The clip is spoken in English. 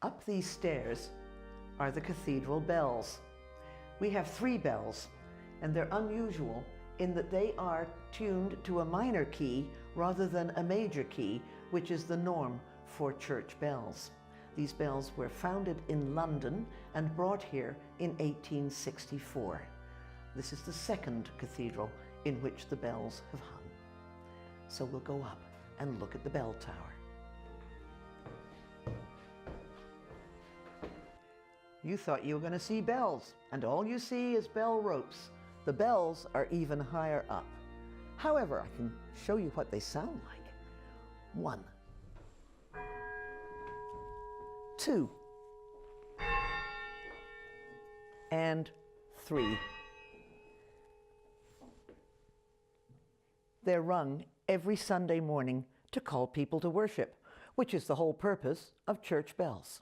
Up these stairs are the cathedral bells. We have 3 bells, and they're unusual in that they are tuned to a minor key rather than a major key, which is the norm for church bells. These bells were founded in London and brought here in 1864. This is the 2nd cathedral in which the bells have hung. So we'll go up and look at the bell tower. You thought you were going to see bells, and all you see is bell ropes. The bells are even higher up. However, I can show you what they sound like. 1, 2, and 3. They're rung every Sunday morning to call people to worship, which is the whole purpose of church bells.